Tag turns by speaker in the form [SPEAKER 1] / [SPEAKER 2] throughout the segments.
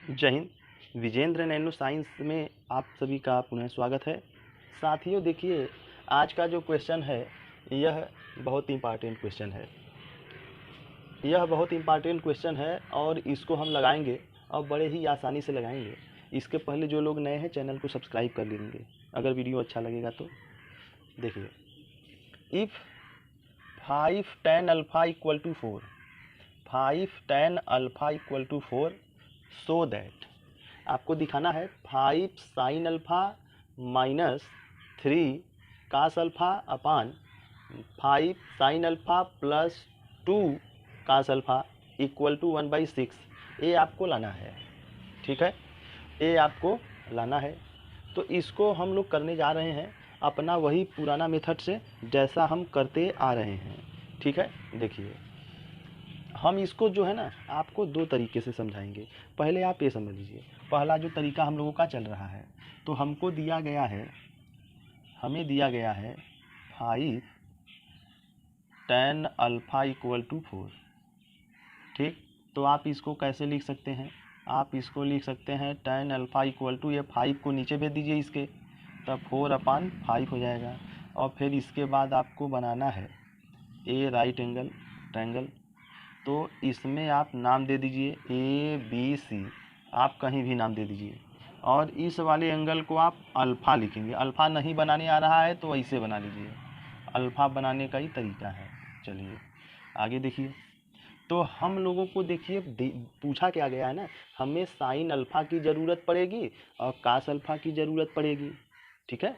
[SPEAKER 1] जय Hind. Vijendra nano science में आप सभी का पुनः स्वागत है। साथियों देखिए, आज का जो क्वेश्चन है यह बहुत इम्पॉर्टेंट क्वेश्चन है। और इसको हम लगाएंगे और बड़े ही आसानी से लगाएंगे। इसके पहले जो लोग नए हैं चैनल को सब्सक्राइब कर लेंगे अगर वीडियो अच्छा लगेगा तो। देखिए, if 5 tan alpha equal to 4, 5 tan alpha equal to 4, so that आपको दिखाना है 5 sine alpha minus 3 cos alpha upon 5 sine alpha plus 2 cos alpha equal to 1/6। ये आपको लाना है, ठीक है, ये आपको लाना है। तो इसको हम लोग करने जा रहे हैं अपना वही पुराना मेथड से, जैसा हम करते आ रहे हैं, ठीक है। देखिए, हम इसको जो है ना आपको दो तरीके से समझाएंगे। पहले आप ये समझ लीजिए, पहला जो तरीका हम लोगों का चल रहा है, तो हमें दिया गया है 5 tan अल्फ़ा इक्वल टू 4, ठीक। तो आप इसको कैसे लिख सकते हैं? आप इसको लिख सकते हैं tan अल्फ़ा इक्वल टू, ये 5 को नीचे भेज दीजिए इसके, तब 4/5 हो जाएगा। और फिर इसके बाद आपको बनाना है ए राइट एंगल ट्रायंगल। तो इसमें आप नाम दे दीजिए ABC, आप कहीं भी नाम दे दीजिए। और इस वाले एंगल को आप अल्फ़ा लिखेंगे। अल्फ़ा नहीं बनाने आ रहा है तो ऐसे बना लीजिए, अल्फ़ा बनाने का ही तरीका है। चलिए आगे देखिए। तो हम लोगों को देखिए पूछा क्या गया है ना, हमें साइन अल्फ़ा की ज़रूरत पड़ेगी और कास अल्फ़ा की ज़रूरत पड़ेगी, ठीक है।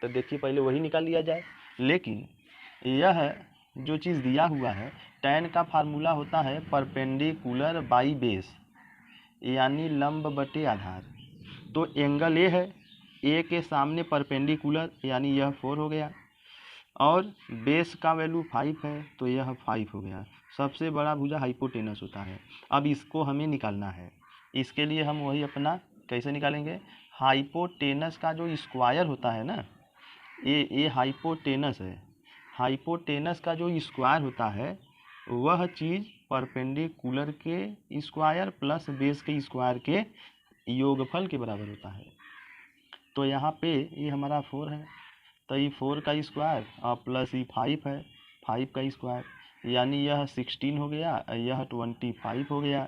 [SPEAKER 1] तो देखिए पहले वही निकाल लिया जाए। लेकिन यह जो चीज़ दिया हुआ है, tan का फार्मूला होता है परपेंडिकुलर बाई बेस, यानी लंब बटे आधार। तो एंगल ए है, ए के सामने परपेंडिकुलर, यानी यह 4 हो गया, और बेस का वैल्यू 5 है तो यह 5 हो गया। सबसे बड़ा भुजा हाइपोटेनस होता है। अब इसको हमें निकालना है। इसके लिए हम वही अपना कैसे निकालेंगे, हाइपोटेनस का जो स्क्वायर होता है ना, ये हाइपोटेनस है। हाइपोटेनस का जो स्क्वायर होता है वह चीज़ परपेंडिकुलर के स्क्वायर प्लस बेस के स्क्वायर के योगफल के बराबर होता है। तो यहाँ पे ये हमारा 4 है, तो ये 4 का स्क्वायर और प्लस ये 5 है, 5 का स्क्वायर, यानी यह 16 हो गया, यह 25 हो गया।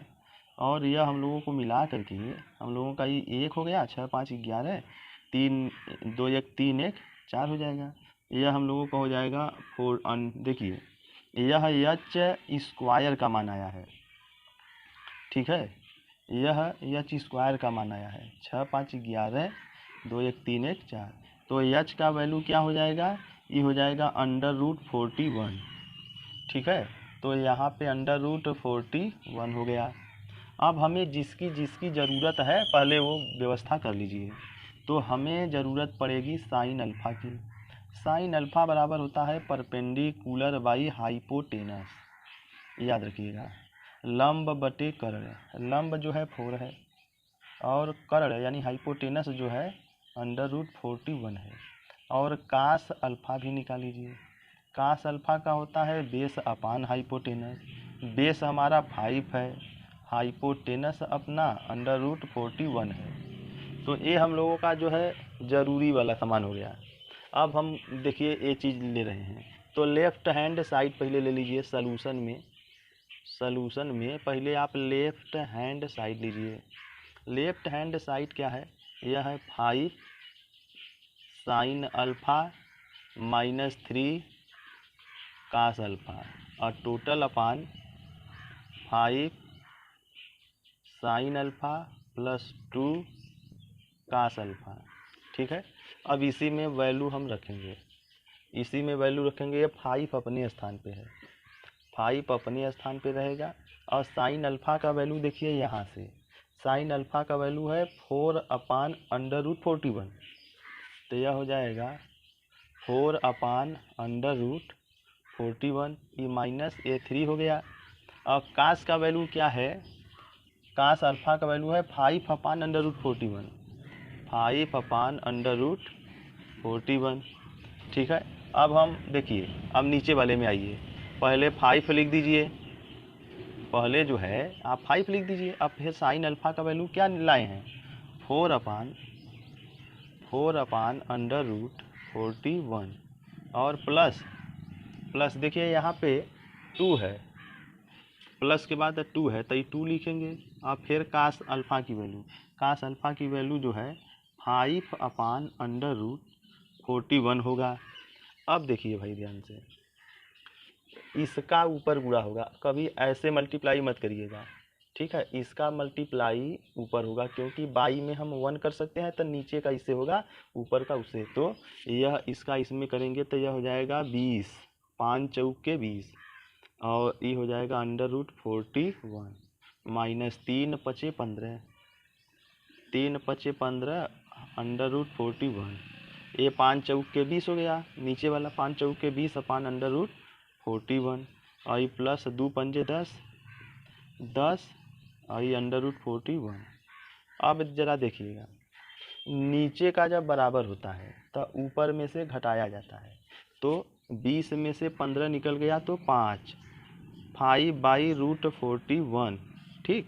[SPEAKER 1] और यह हम लोगों को मिला करके हम लोगों का ये 1 हो गया, 6 5 11, 3 2 1 3 1 4 हो जाएगा। यह हम लोगों का हो जाएगा 4। देखिए, यह एच स्क्वायर का मान आया है, ठीक है, यह एच स्क्वायर का मान आया है। 6 5 11 2 1 3 1 4। तो एच का वैल्यू क्या हो जाएगा, ये हो जाएगा √41, ठीक है। तो यहाँ पे √41 हो गया। अब हमें जिसकी जिसकी ज़रूरत है पहले वो व्यवस्था कर लीजिए। तो हमें ज़रूरत पड़ेगी साइन अल्फ़ा की। साइन अल्फ़ा बराबर होता है परपेंडिकुलर बाई हाइपोटेनस, याद रखिएगा, लंब बटे कर्ण। लंब जो है 4 है और कर्ण यानी हाइपोटेनस जो है √41 है। और कास अल्फ़ा भी निकाल लीजिए। कास अल्फ़ा का होता है बेस अपान हाइपोटेनस। बेस हमारा 5 है, हाइपोटेनस अपना √41 है। तो ये हम लोगों का जो है ज़रूरी वाला सामान हो गया। अब हम देखिए ये चीज़ ले रहे हैं, तो लेफ़्ट हैंड साइड पहले ले लीजिए। सलूशन में पहले आप लेफ़्ट हैंड साइड लीजिए। लेफ़्ट हैंड साइड क्या है, यह है 5 sine alpha minus 3 cos alpha और total upon 5 sine alpha plus 2 cos alpha, ठीक है। अब इसी में वैल्यू हम रखेंगे, ये 5 अपने स्थान पे है, 5 अपने स्थान पे रहेगा। और साइन अल्फ़ा का वैल्यू देखिए यहाँ से, साइन अल्फ़ा का वैल्यू है 4/√41, तो यह हो जाएगा 4/√41, ये माइनस ये 3 हो गया। और कास का वैल्यू क्या है, कास अल्फ़ा का वैल्यू है 5/√41, 5/√41, ठीक है। अब हम देखिए, अब नीचे वाले में आइए, पहले 5 लिख दीजिए, पहले जो है आप 5 लिख दीजिए। अब फिर साइन अल्फ़ा का वैल्यू क्या लाए हैं, 4/√41 और प्लस देखिए यहाँ पे 2 है, प्लस के बाद 2 है तो ये 2 लिखेंगे। अब फिर कास अल्फ़ा की वैल्यू जो है 5/√41 होगा। अब देखिए भाई ध्यान से, इसका ऊपर गुणा होगा, कभी ऐसे मल्टीप्लाई मत करिएगा, ठीक है। इसका मल्टीप्लाई ऊपर होगा क्योंकि बाई में हम 1 कर सकते हैं, तो नीचे का इससे होगा, ऊपर का उससे। तो यह इसका इसमें करेंगे तो यह हो जाएगा 20, 5 चौके 20, और ये हो जाएगा √41 माइनस 3 पचे 15, 3 पचे 15 √41, ये 5 चौके 20 हो गया, नीचे वाला 5 चौके 20 अपान √41, और ये प्लस 2 पंजे 10 और ये √41। अब जरा देखिएगा, नीचे का जब बराबर होता है तो ऊपर में से घटाया जाता है, तो 20 में से 15 निकल गया तो 5/√41, ठीक।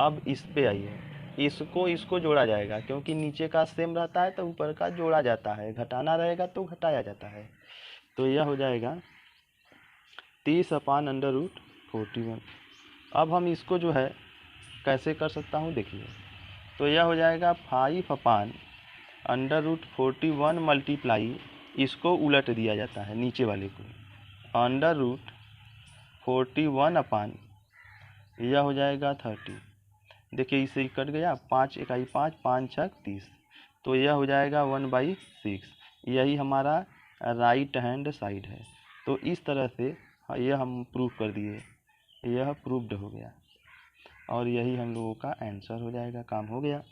[SPEAKER 1] अब इस पे आइए, इसको जोड़ा जाएगा क्योंकि नीचे का सेम रहता है तो ऊपर का जोड़ा जाता है, घटाना रहेगा तो घटाया जाता है। तो यह हो जाएगा 30/√41। अब हम इसको जो है कैसे कर सकता हूँ देखिए, तो यह हो जाएगा 5/√41 मल्टीप्लाई, इसको उलट दिया जाता है नीचे वाले को, √41 अपान, यह हो जाएगा 30। देखिए इससे कट गया, 5 इकाई 5, 5 छक 30, तो यह हो जाएगा 1/6। यही हमारा राइट हैंड साइड है। तो इस तरह से यह हम प्रूफ कर दिए, यह प्रूफ्ड हो गया, और यही हम लोगों का आंसर हो जाएगा, काम हो गया।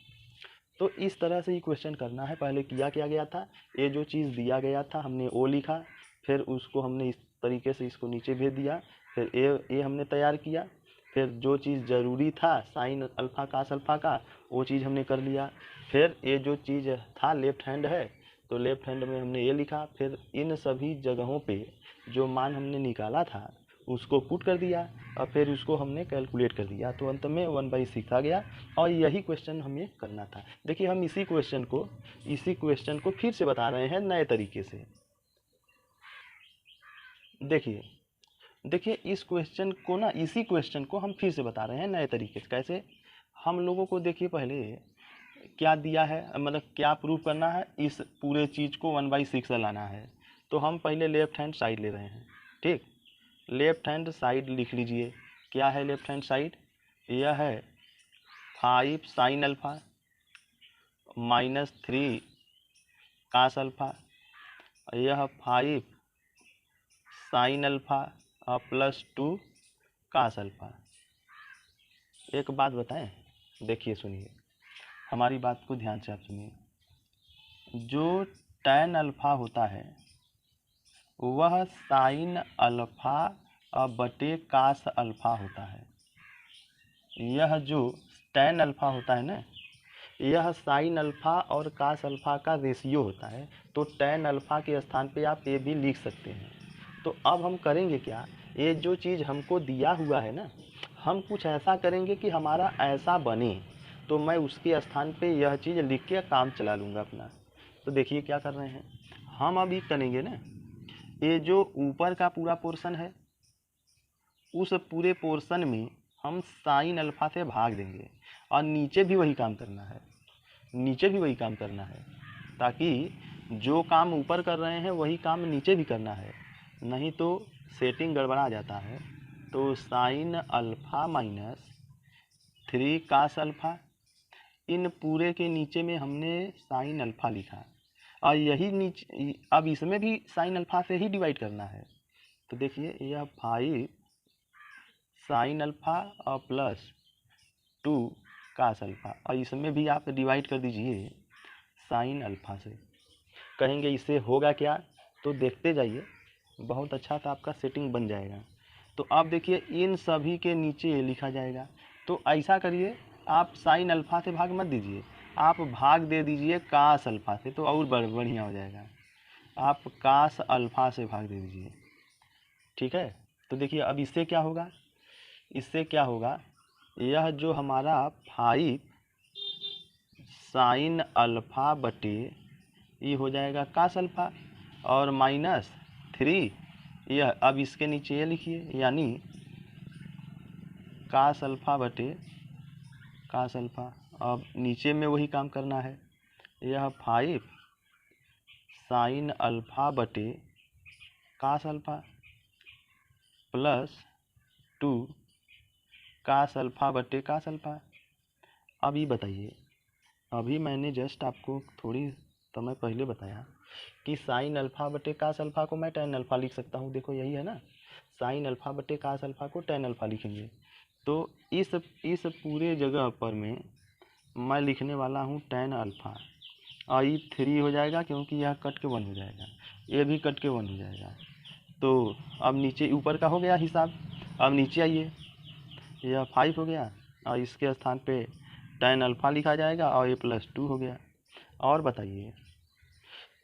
[SPEAKER 1] तो इस तरह से ये क्वेश्चन करना है। पहले किया गया था, ये जो चीज़ दिया गया था हमने वो लिखा, फिर उसको हमने इस तरीके से इसको नीचे भेज दिया, फिर ये हमने तैयार किया, फिर जो चीज़ ज़रूरी था साइन अल्फ़ा कास अल्फ़ा का वो चीज़ हमने कर लिया, फिर ये जो चीज़ था लेफ्ट हैंड है तो लेफ्ट हैंड में हमने ये लिखा, फिर इन सभी जगहों पे जो मान हमने निकाला था उसको पुट कर दिया, और फिर उसको हमने कैलकुलेट कर दिया, तो अंत में 1/6 आ गया। और यही क्वेश्चन हमें करना था। देखिए हम इसी क्वेश्चन को फिर से बता रहे हैं नए तरीके से। देखिए इस क्वेश्चन को ना, इसी क्वेश्चन को हम फिर से बता रहे हैं नए तरीके से। कैसे, हम लोगों को देखिए पहले क्या दिया है, मतलब क्या प्रूफ करना है, इस पूरे चीज़ को 1/6 लाना है। तो हम पहले लेफ्ट हैंड साइड ले रहे हैं, ठीक। लेफ्ट हैंड साइड लिख लीजिए, क्या है लेफ्ट हैंड साइड, यह है 5 sine alpha minus 3 cos alpha, यह 5 साइन अल्फ़ा और प्लस 2 कास अल्फ़ा। एक बात बताएं, देखिए सुनिए, हमारी बात को ध्यान से आप सुनिए। जो टैन अल्फ़ा होता है वह साइन अल्फ़ा बटे कास अल्फ़ा होता है। यह जो टैन अल्फ़ा होता है ना, यह साइन अल्फ़ा और कास अल्फ़ा का रेशियो होता है, तो टैन अल्फ़ा के स्थान पे आप ये भी लिख सकते हैं। तो अब हम करेंगे क्या, ये जो चीज़ हमको दिया हुआ है ना, हम कुछ ऐसा करेंगे कि हमारा ऐसा बने, तो मैं उसके स्थान पे यह चीज़ लिख के काम चला लूँगा अपना। तो देखिए क्या कर रहे हैं हम, अभी करेंगे ना, ये जो ऊपर का पूरा पोर्शन है उस पूरे पोर्शन में हम साइन अल्फ़ा से भाग देंगे, और नीचे भी वही काम करना है, ताकि जो काम ऊपर कर रहे हैं वही काम नीचे भी करना है, नहीं तो सेटिंग गड़बड़ा जाता है। तो sine alpha minus 3 cos alpha, इन पूरे के नीचे में हमने साइन अल्फ़ा लिखा, और यही नीचे अब इसमें भी साइन अल्फ़ा से ही डिवाइड करना है। तो देखिए यह 5 साइन अल्फ़ा और प्लस 2 कास अल्फ़ा, और इसमें भी आप डिवाइड कर दीजिए साइन अल्फ़ा से। कहेंगे इससे होगा क्या, तो देखते जाइए, बहुत अच्छा सा आपका सेटिंग बन जाएगा। तो अब देखिए इन सभी के नीचे ये लिखा जाएगा। तो ऐसा करिए, आप साइन अल्फ़ा से भाग मत दीजिए, आप भाग दे दीजिए कास अल्फ़ा से, तो और बढ़िया हो जाएगा। आप कास अल्फ़ा से भाग दे दीजिए, ठीक है। तो देखिए अब इससे क्या होगा, इससे क्या होगा, यह जो हमारा 5 साइन अल्फ़ा बटे ये हो जाएगा कास अल्फ़ा, और -3 यह, अब इसके नीचे ये लिखिए, यानी कास अल्फ़ा बटे कास अल्फ़ा। अब नीचे में वही काम करना है, यह 5 साइन अल्फ़ा बटे cos alpha plus 2 cos alpha बटे कास अल्फ़ा। अब ये बताइए, अभी मैंने जस्ट आपको थोड़ी समय पहले बताया कि साइन अल्फ़ा बटे कास अल्फ़ा को मैं टेन अल्फ़ा लिख सकता हूँ। देखो यही है ना, साइन अल्फ़ा बटे कास अल्फ़ा को टेन अल्फ़ा लिखेंगे। तो इस पूरे जगह पर मैं लिखने वाला हूँ टेन अल्फ़ा, और ये 3 हो जाएगा क्योंकि यह कट के 1 हो जाएगा, ये भी कट के 1 हो जाएगा। तो अब नीचे ऊपर का हो गया हिसाब, अब नीचे आइए, यह 5 हो गया और इसके स्थान पे टेन अल्फ़ा लिखा जाएगा और ये +2 हो गया। और बताइए,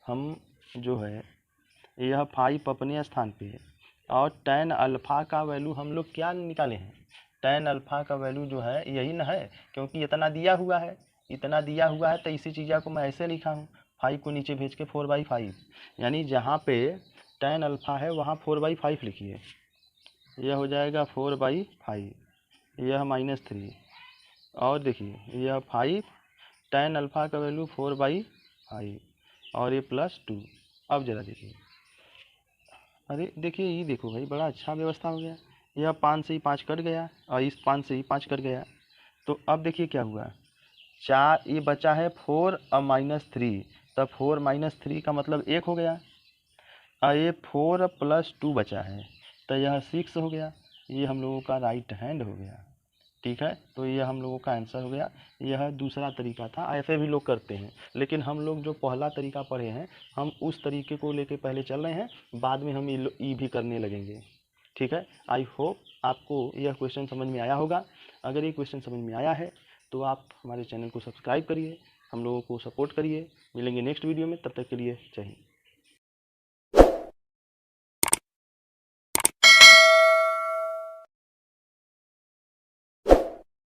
[SPEAKER 1] हम जो है यह 5 अपने स्थान पे है और टेन अल्फ़ा का वैल्यू हम लोग क्या निकाले हैं, टेन अल्फ़ा का वैल्यू जो है यही ना है, क्योंकि इतना दिया हुआ है, इतना दिया हुआ है, तो इसी चीज़ को मैं ऐसे लिखा हूँ, 5 को नीचे भेज के 4/5, यानी जहाँ पे टेन अल्फ़ा है वहाँ 4/5 लिखिए, यह हो जाएगा 4/5, यह -3, और देखिए यह 5 टेन अल्फ़ा का वैल्यू 4/5 और ये +2। अब ज़रा देखिए, अरे देखिए ये देखो भाई, बड़ा अच्छा व्यवस्था हो गया, यह 5 से ही 5 कट गया और इस 5 से ही 5 कट गया। तो अब देखिए क्या हुआ, 4 ये बचा है 4 और -3, तब 4 - 3 का मतलब 1 हो गया, और ये 4 + 2 बचा है, तो यह 6 हो गया। ये हम लोगों का राइट हैंड हो गया। ठीक है, तो ये हम लोगों का आंसर हो गया। यह दूसरा तरीका था, ऐसे भी लोग करते हैं, लेकिन हम लोग जो पहला तरीका पढ़े हैं हम उस तरीके को लेके पहले चल रहे हैं, बाद में हम ई भी करने लगेंगे। ठीक है, आई होप आपको यह क्वेश्चन समझ में आया होगा। अगर ये क्वेश्चन समझ में आया है तो आप हमारे चैनल को सब्सक्राइब करिए, हम लोगों को सपोर्ट करिए। मिलेंगे नेक्स्ट वीडियो में, तब तक के लिए जय हिंद।